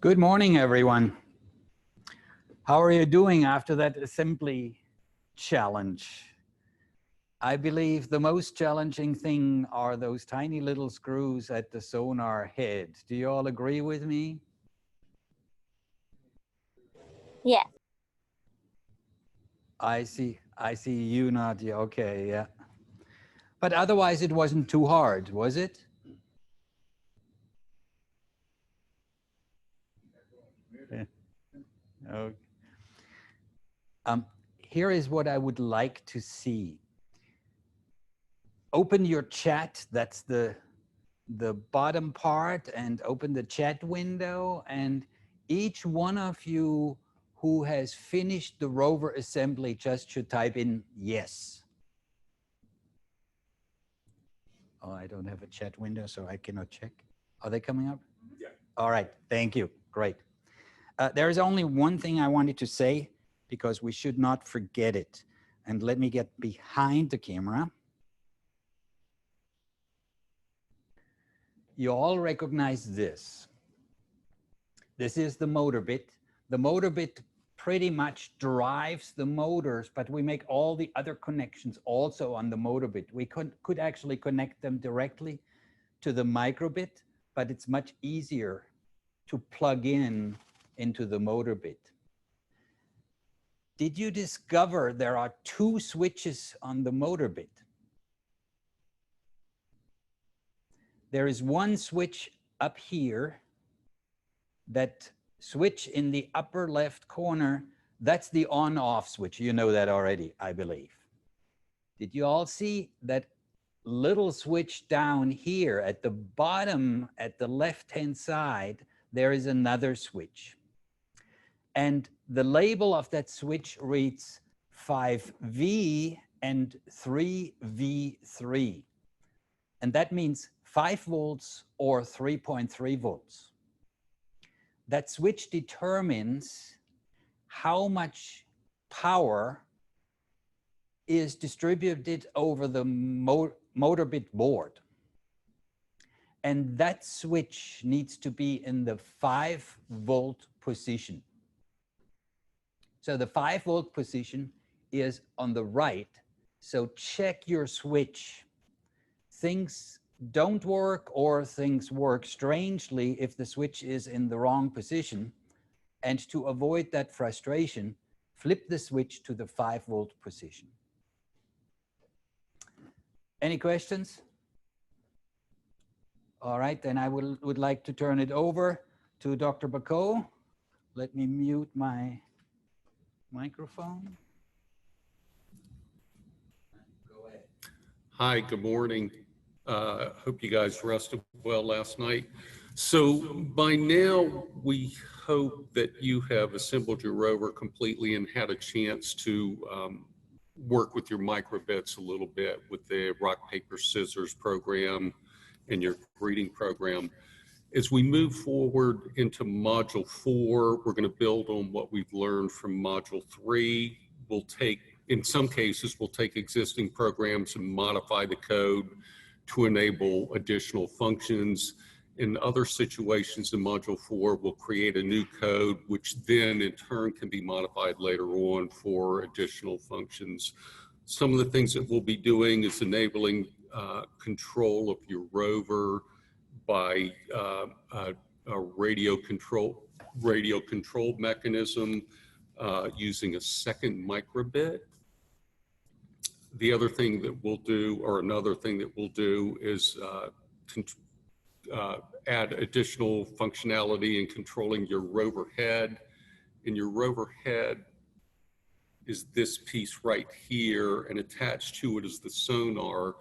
Good morning, everyone. How are you doing after that assembly challenge? I believe the most challenging thing are those tiny little screws at the sonar head. Do you all agree with me? Yeah. I see you, Nadia. Okay, yeah. But otherwise it wasn't too hard, was it? Yeah. Okay. Here is what I would like to see. Open your chat, that's the bottom part, and open the chat window, and each one of you who has finished the rover assembly just should type in yes. Oh, I don't have a chat window, so I cannot check. Are they coming up? Yeah. All right, thank you, great. There is only one thing I wanted to say, because we should not forget it. And let me get behind the camera. You all recognize this. This is the motor bit. The motor bit pretty much drives the motors, but we make all the other connections also on the motor bit. We could actually connect them directly to the microbit, but it's much easier to plug in into the motor bit. Did you discover there are two switches on the motor bit? There is one switch up here, that switch in the upper left corner, that's the on-off switch. You know that already, I believe. Did you all see that little switch down here at the bottom, at the left-hand side? There is another switch. And the label of that switch reads 5V and 3V3. And that means 5 volts or 3.3 volts. That switch determines how much power is distributed over the motor bit board. And that switch needs to be in the 5 volt position. So the 5 volt position is on the right. So check your switch. Things don't work, or things work strangely if the switch is in the wrong position. And to avoid that frustration, flip the switch to the 5 volt position. Any questions? All right, then I would like to turn it over to Dr. Bacot. Let me mute my microphone. Go ahead. Hi, good morning. Hope you guys rested well last night. So by now, we hope that you have assembled your rover completely and had a chance to work with your microbits a little bit with the rock, paper, scissors program and your greeting program. As we move forward into module 4, we're going to build on what we've learned from module 3. We'll take, in some cases, we'll take existing programs and modify the code to enable additional functions. In other situations in module 4, we'll create a new code, which then in turn can be modified later on for additional functions. Some of the things that we'll be doing is enabling control of your rover by a radio control mechanism using a second microbit. The other thing that we'll do, or another thing that we'll do, is add additional functionality in controlling your rover head. And your rover head is this piece right here, and attached to it is the sonar.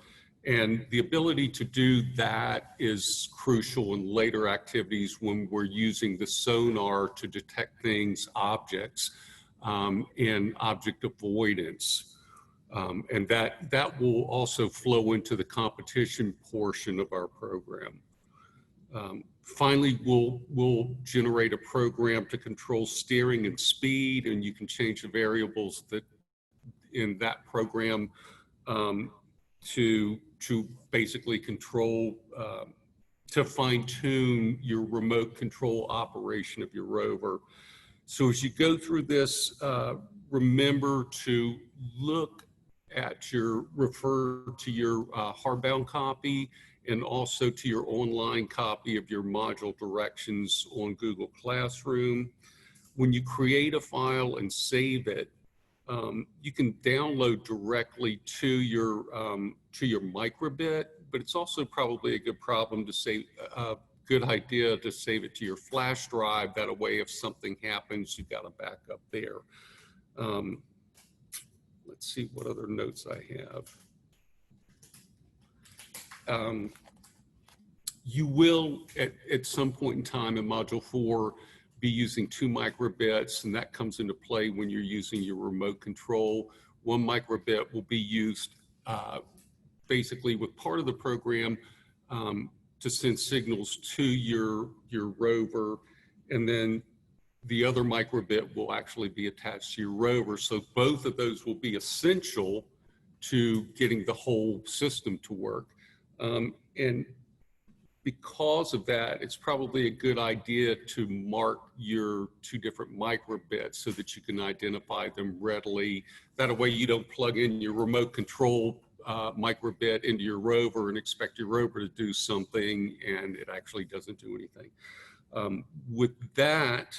And the ability to do that is crucial in later activities when we're using the sonar to detect things, objects, and object avoidance. And that will also flow into the competition portion of our program. Finally, we'll generate a program to control steering and speed, and you can change the variables that in that program to basically control to fine tune your remote control operation of your rover. So as you go through this, remember to refer to your hardbound copy and also to your online copy of your module directions on Google Classroom. When you create a file and save it, you can download directly to your microbit, but it's also probably a good idea to save it to your flash drive. That way, if something happens, you've got a backup there. Let's see what other notes I have. You will, at some point in time in Module 4, be using 2 microbits, and that comes into play when you're using your remote control. 1 microbit will be used basically with part of the program to send signals to your rover, and then the other microbit will actually be attached to your rover. So both of those will be essential to getting the whole system to work. And because of that, it's probably a good idea to mark your 2 different microbits so that you can identify them readily. That way you don't plug in your remote control microbit into your rover and expect your rover to do something and it actually doesn't do anything. With that,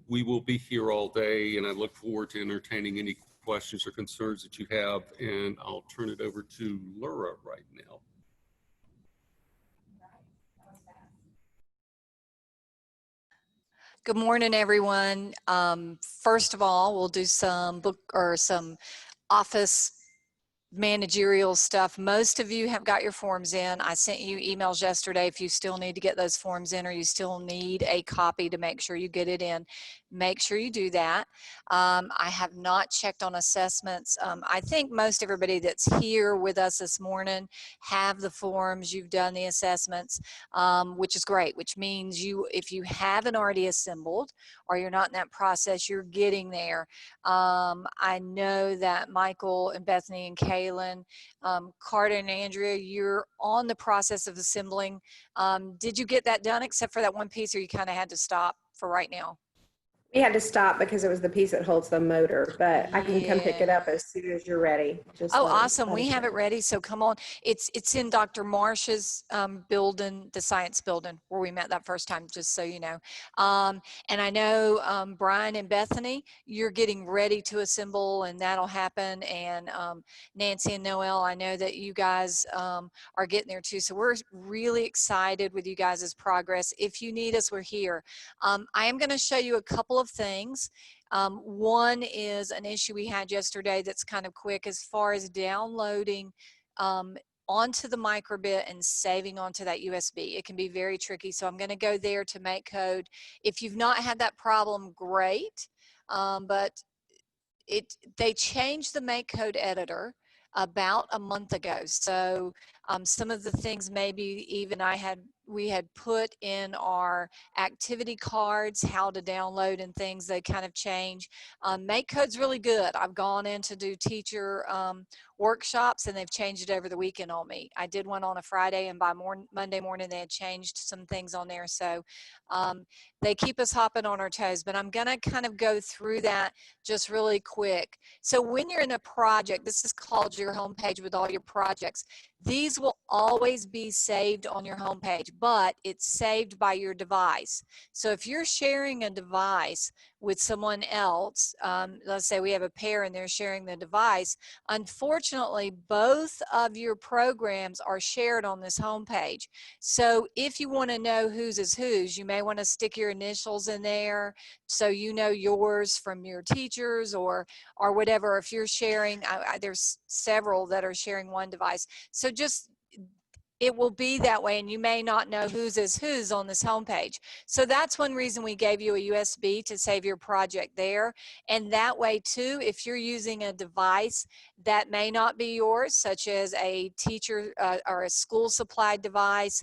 we will be here all day, and I look forward to entertaining any questions or concerns that you have, and I'll turn it over to Laura right now. Good morning, everyone. First of all, we'll do some some office managerial stuff. Most of you have got your forms in. I sent you emails yesterday. If you still need to get those forms in, or you still need a copy to make sure you get it in, make sure you do that. I have not checked on assessments. I think most everybody that's here with us this morning have the forms. You've done the assessments, which is great, which means if you haven't already assembled or you're not in that process, you're getting there. I know that Michael and Bethany and Kaylin, Carter and Andrea, you're on the process of assembling. Did you get that done except for that one piece, or you kind of had to stop for right now? We had to stop because it was the piece that holds the motor, but I can come pick it up as soon as you're ready. Oh, awesome. We have it ready. So come on. It's in Dr. Marsh's building, the science building where we met that first time, just so you know. And I know Brian and Bethany, you're getting ready to assemble, and that'll happen. And Nancy and Noel, I know that you guys are getting there too. So we're really excited with you guys' progress. If you need us, we're here. I am going to show you a couple of things. One is an issue we had yesterday that's kind of quick as far as downloading onto the microbit and saving onto that USB. It can be very tricky, so I'm going to go there to make code. If you've not had that problem, great, but they changed the make code editor about a month ago. So some of the things maybe even we had put in our activity cards, how to download and things, they kind of change. Make code's really good. I've gone in to do teacher workshops, and they've changed it over the weekend on me. I did one on a Friday, and by Monday morning they had changed some things on there. So they keep us hopping on our toes, but I'm gonna kind of go through that just really quick. So when you're in a project, this is called your homepage with all your projects. These will always be saved on your homepage, but it's saved by your device. So if you're sharing a device with someone else, let's say we have a pair and they're sharing the device, unfortunately, both of your programs are shared on this homepage. So if you want to know whose is whose, you may want to stick your initials in there so you know yours from your teachers or whatever. If you're sharing, there's several that are sharing one device. So just, it will be that way, and you may not know whose is whose on this homepage. So that's one reason we gave you a USB to save your project there. And that way too, if you're using a device that may not be yours, such as a teacher or a school supplied device,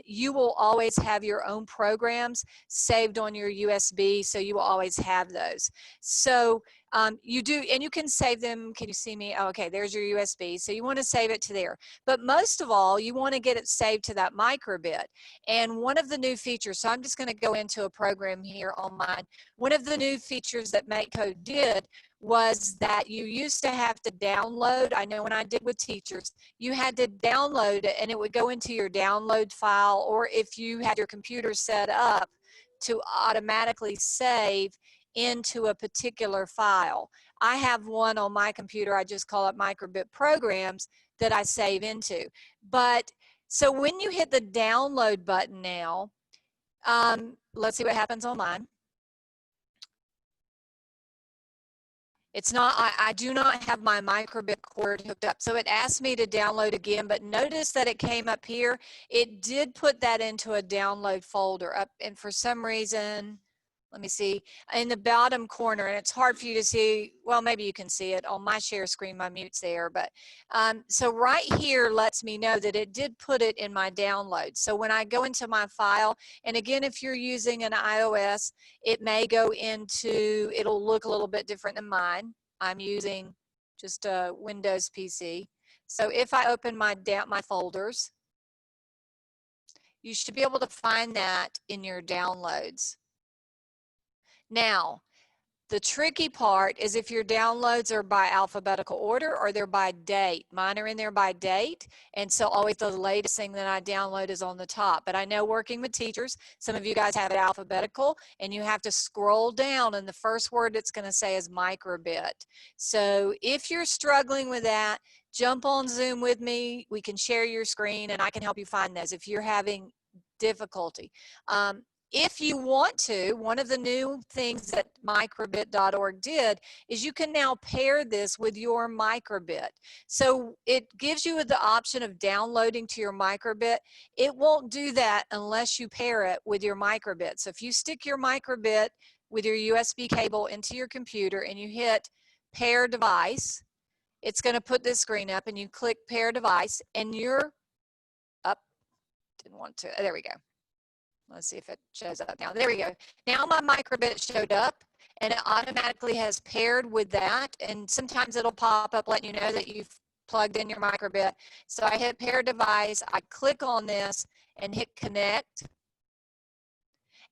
you will always have your own programs saved on your USB, so you will always have those. So You do, and you can save them. Can you see me? Oh, okay, there's your USB. So you want to save it to there. But most of all, you want to get it saved to that microbit. And one of the new features, so I'm just going to go into a program here on mine. One of the new features that MakeCode did was that you used to have to download. I know when I did with teachers, you had to download it and it would go into your download file, or if you had your computer set up to automatically save into a particular file. I have one on my computer, I just call it microbit programs, that I save into. But so when you hit the download button now, let's see what happens on mine. It's not, I do not have my microbit cord hooked up. So it asked me to download again, but notice that it came up here. It did put that into a download folder up, and for some reason, let me see, in the bottom corner, and it's hard for you to see, well, maybe you can see it on my share screen, my mute's there, but so right here lets me know that it did put it in my download. So when I go into my file, and again, if you're using an iOS, it may go into, it'll look a little bit different than mine. I'm using just a Windows PC. So if I open my folders, you should be able to find that in your downloads. Now, the tricky part is if your downloads are by alphabetical order or they're by date. Mine are in there by date, and so always the latest thing that I download is on the top. But I know working with teachers, some of you guys have it alphabetical, and you have to scroll down, and the first word it's going to say is microbit. So if you're struggling with that, jump on Zoom with me. We can share your screen, and I can help you find those if you're having difficulty. If you want to, one of the new things that microbit.org did is you can now pair this with your microbit. So it gives you the option of downloading to your microbit. It won't do that unless you pair it with your microbit. So if you stick your microbit with your USB cable into your computer and you hit pair device, it's going to put this screen up, and you click pair device, and you're up. Didn't want to. There we go. Let's see if it shows up now. There we go. Now my microbit showed up, and it automatically has paired with that. And sometimes it'll pop up letting you know that you've plugged in your microbit. So I hit pair device, I click on this and hit connect.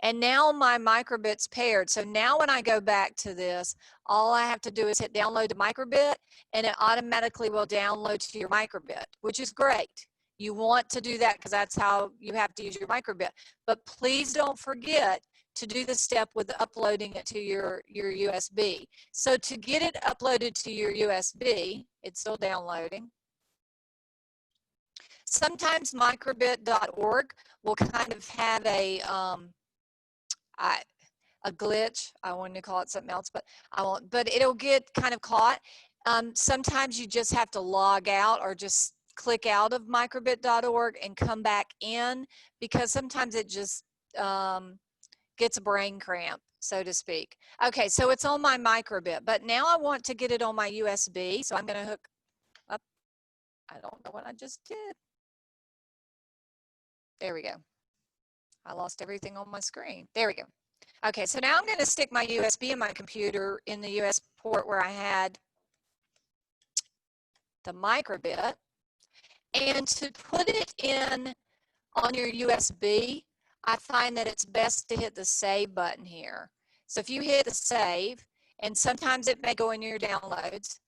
And now my microbit's paired. So now when I go back to this, all I have to do is hit download to microbit, and it automatically will download to your microbit, which is great. You want to do that because that's how you have to use your microbit. But please don't forget to do the step with uploading it to your USB. So to get it uploaded to your USB, it's still downloading. Sometimes microbit.org will kind of have a glitch. I wanted to call it something else, but I won't. But it'll get kind of caught. Sometimes you just have to log out or just click out of microbit.org and come back in, because sometimes it just gets a brain cramp, so to speak. Okay, so it's on my microbit, but now I want to get it on my USB, so I'm going to hook up. I don't know what I just did. There we go. I lost everything on my screen. There we go. Okay, so now I'm going to stick my USB in my computer in the US port where I had the microbit. And to put it in on your USB, I find that it's best to hit the save button here. So if you hit the save, and sometimes it may go in your downloads,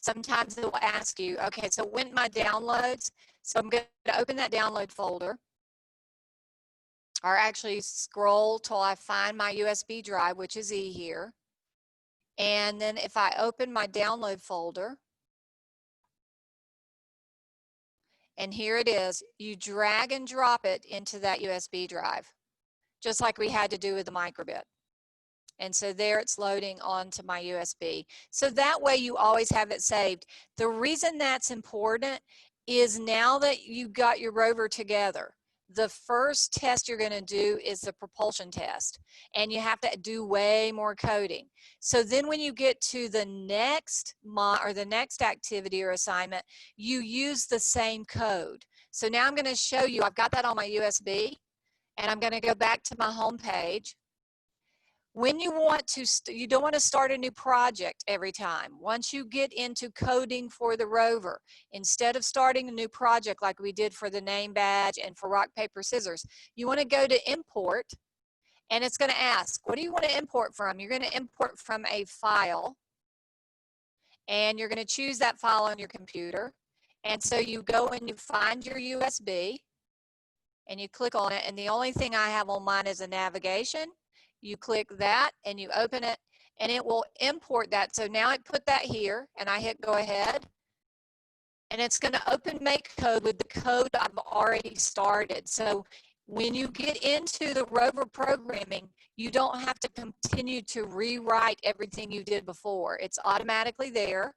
sometimes it will ask you, okay, so when my downloads, so I'm going to open that download folder, or actually scroll till I find my USB drive, which is E here. And then if I open my download folder, and here it is, you drag and drop it into that USB drive, just like we had to do with the microbit. And so there it's loading onto my USB. So that way you always have it saved. The reason that's important is now that you got your rover together, the first test you're going to do is the propulsion test, and you have to do way more coding. So then when you get to the next activity or assignment, you use the same code. So now I'm going to show you, I've got that on my USB, and I'm going to go back to my home page. When you want to, you don't want to start a new project every time. Once you get into coding for the rover, instead of starting a new project like we did for the name badge and for rock, paper, scissors, you want to go to import, and it's going to ask, what do you want to import from? You're going to import from a file, and you're going to choose that file on your computer. And so you go and you find your USB, and you click on it, and the only thing I have on mine is a navigation. You click that and you open it, and it will import that. So now I put that here and I hit go ahead, and it's going to open make code with the code I've already started. So when you get into the rover programming, you don't have to continue to rewrite everything you did before. It's automatically there.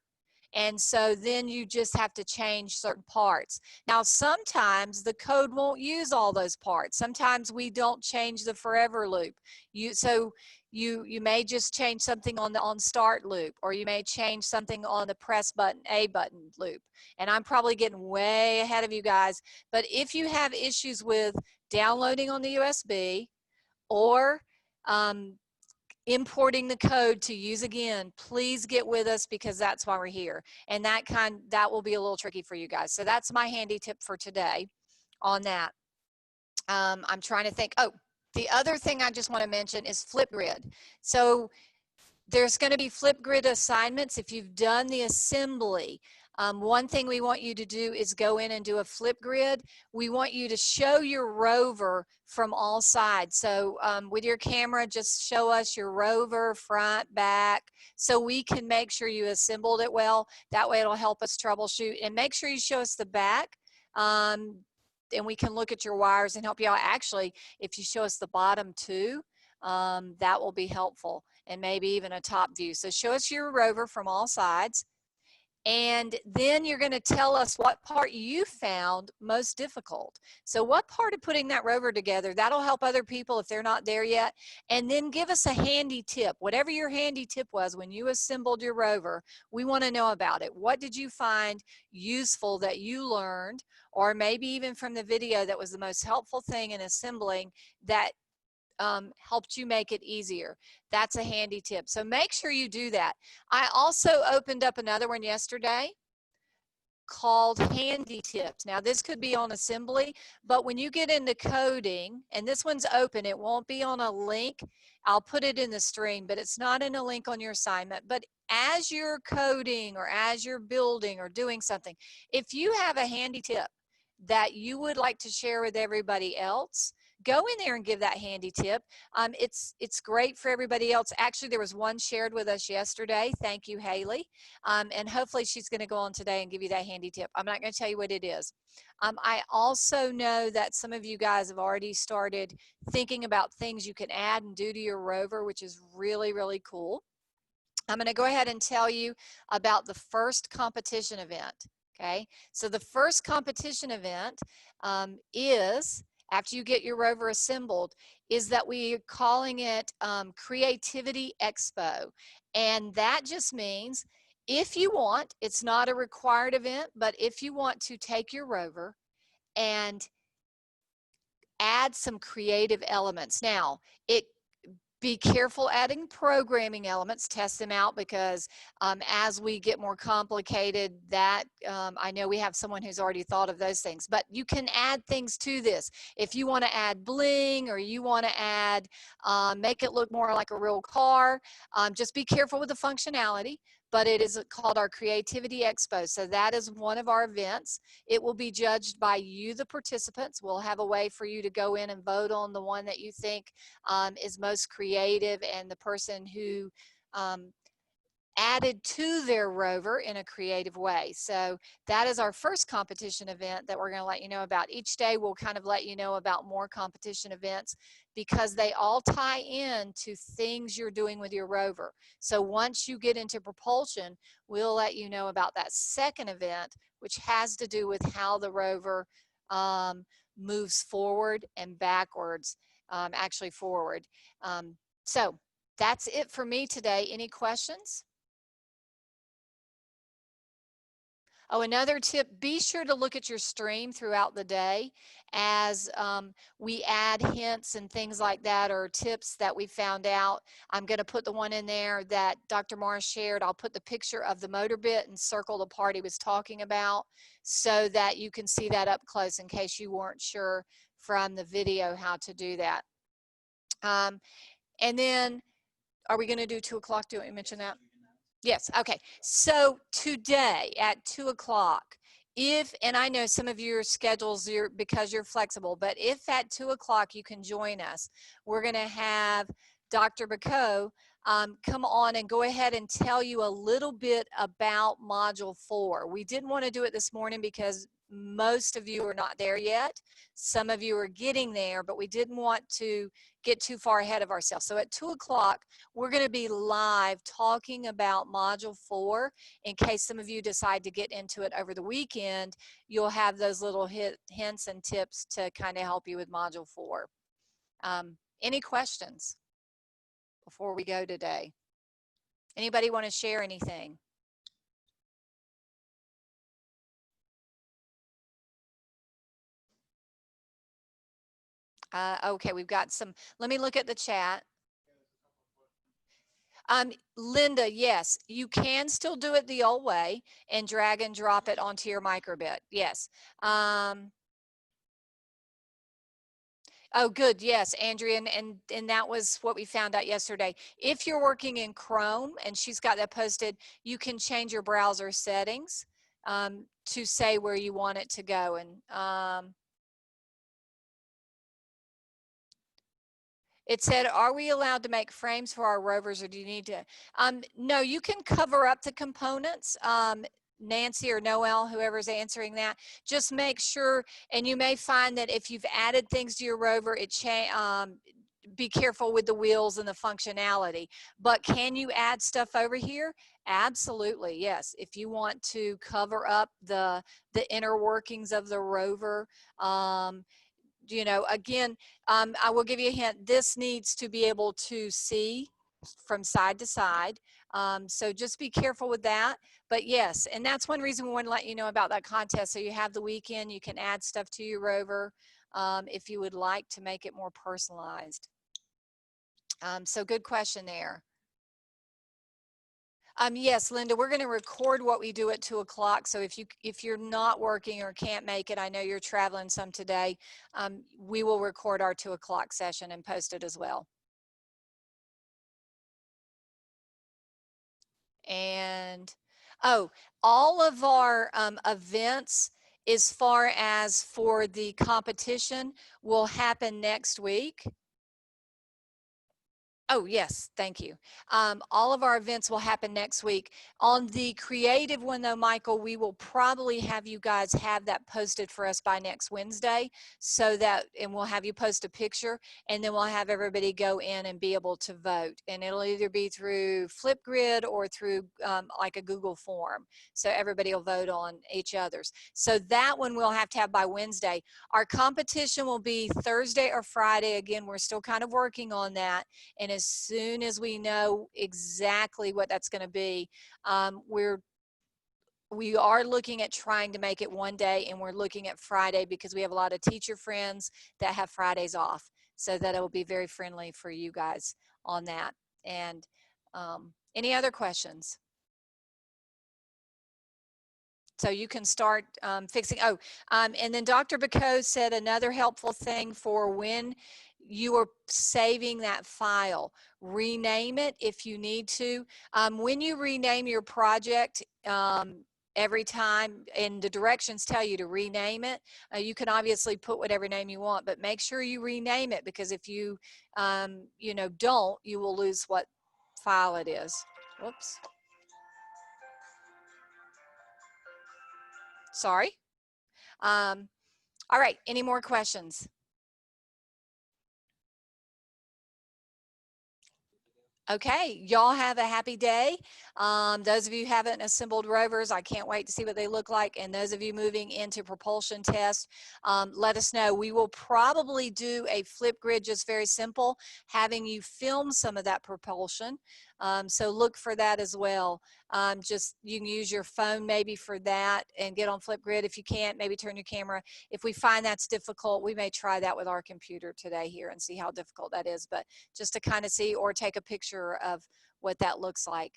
And so then you just have to change certain parts. Now, sometimes the code won't use all those parts. Sometimes we don't change the forever loop. So you may just change something on the on start loop, or you may change something on the press button, A button loop. And I'm probably getting way ahead of you guys. But if you have issues with downloading on the USB or importing the code to use again, please get with us, because that's why we're here. And that will be a little tricky for you guys. So that's my handy tip for today on that. I'm trying to think. Oh, the other thing I just want to mention is Flipgrid. So there's going to be Flipgrid assignments if you've done the assembly. One thing we want you to do is go in and do a Flipgrid. We want you to show your rover from all sides. So with your camera, just show us your rover, front, back, so we can make sure you assembled it well. That way it'll help us troubleshoot. And make sure you show us the back, and we can look at your wires and help you out. Actually, if you show us the bottom too, that will be helpful, and maybe even a top view. So show us your rover from all sides. And then you're going to tell us what part you found most difficult. So what part of putting that rover together, that'll help other people if they're not there yet. And then give us a handy tip. Whatever your handy tip was when you assembled your rover, we want to know about it. What did you find useful that you learned, or maybe even from the video that was the most helpful thing in assembling that helped you make it easier? That's a handy tip. So make sure you do that. I also opened up another one yesterday called Handy Tips. Now this could be on assembly, but when you get into coding, and this one's open, it won't be on a link. I'll put it in the stream, but it's not in a link on your assignment. But as you're coding or as you're building or doing something, if you have a handy tip that you would like to share with everybody else, go in there and give that handy tip. It's great for everybody else. Actually, there was one shared with us yesterday. Thank you, Haley. And hopefully she's going to go on today and give you that handy tip. I'm not going to tell you what it is. I also know that some of you guys have already started thinking about things you can add and do to your rover, which is really, really cool. I'm going to go ahead and tell you about the first competition event. Okay, so the first competition event is, after you get your rover assembled, is that we're calling it Creativity Expo. And that just means, if you want, it's not a required event, but if you want to take your rover and add some creative elements. Now, be careful adding programming elements, test them out, because as we get more complicated, I know we have someone who's already thought of those things, but you can add things to this. If you want to add bling, or you want to add, make it look more like a real car, just be careful with the functionality. But it is called our Creativity Expo. So that is one of our events. It will be judged by you, the participants. We'll have a way for you to go in and vote on the one that you think is most creative, and the person who added to their rover in a creative way. So that is our first competition event that we're going to let you know about. Each day we'll kind of let you know about more competition events, because they all tie in to things you're doing with your rover. So once you get into propulsion, we'll let you know about that second event, which has to do with how the rover moves forward and backwards, actually forward. So that's it for me today. Any questions? Oh, another tip, be sure to look at your stream throughout the day as we add hints and things like that, or tips that we found out. I'm going to put the one in there that Dr. Morris shared. I'll put the picture of the motor bit and circle the part he was talking about so that you can see that up close in case you weren't sure from the video how to do that. And then, are we going to do 2 o'clock? Do you mention that? Yes, okay. So today at 2 o'clock, and I know some of your schedules, because you're flexible, but if at 2 o'clock you can join us, we're going to have Dr. Bacot come on and go ahead and tell you a little bit about Module 4. We didn't want to do it this morning because most of you are not there yet. Some of you are getting there, but we didn't want to get too far ahead of ourselves. So at 2 o'clock, we're going to be live talking about Module 4. In case some of you decide to get into it over the weekend, you'll have those little hints and tips to kind of help you with Module 4. Any questions before we go today? Anybody want to share anything? Okay, we've got some. Let me look at the chat. Linda, yes, you can still do it the old way and drag and drop it onto your microbit. Yes. Oh, good. Yes, Andrea, and that was what we found out yesterday. If you're working in Chrome, and she's got that posted, you can change your browser settings to say where you want it to go. And it said, are we allowed to make frames for our rovers, or do you need to? No, you can cover up the components. Nancy or Noel, whoever's answering that, just make sure, and you may find that if you've added things to your rover, be careful with the wheels and the functionality. But can you add stuff over here? Absolutely, yes. If you want to cover up the inner workings of the rover, you know, again, I will give you a hint. This needs to be able to see from side to side. So just be careful with that. But yes, and that's one reason we want to let you know about that contest. So you have the weekend, you can add stuff to your rover if you would like to make it more personalized. So good question there. Yes, Linda, we're going to record what we do at 2 o'clock. So if you're not working or can't make it, I know you're traveling some today, we will record our 2 o'clock session and post it as well. And, oh, all of our events, as far as for the competition, will happen next week. Oh, yes, thank you. All of our events will happen next week. On the creative one, though, Michael, we will probably have you guys have that posted for us by next Wednesday, so that, and we'll have you post a picture, and then we'll have everybody go in and be able to vote. And it'll either be through Flipgrid or through like a Google form. So everybody will vote on each other's. So that one we'll have to have by Wednesday. Our competition will be Thursday or Friday. Again, we're still kind of working on that. And as soon as we know exactly what that's going to be, we are looking at trying to make it one day, and we're looking at Friday because we have a lot of teacher friends that have Fridays off, so that it will be very friendly for you guys on that. And any other questions? So you can start fixing. Oh, and then Dr. Bacot said another helpful thing for when you are saving that file, rename it if you need to. When you rename your project, every time, and the directions tell you to rename it, you can obviously put whatever name you want, but make sure you rename it, because if you, you know, don't, you will lose what file it is. Whoops. Sorry. All right, any more questions? Okay, y'all have a happy day. Those of you who haven't assembled rovers, I can't wait to see what they look like. And those of you moving into propulsion test, let us know. We will probably do a Flipgrid, just very simple, having you film some of that propulsion. So look for that as well. Just you can use your phone maybe for that and get on Flipgrid. If you can't, maybe turn your camera. If we find that's difficult, we may try that with our computer today here and see how difficult that is. But just to kind of see, or take a picture of what that looks like.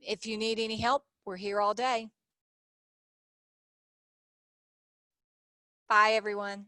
If you need any help, we're here all day. Bye, everyone.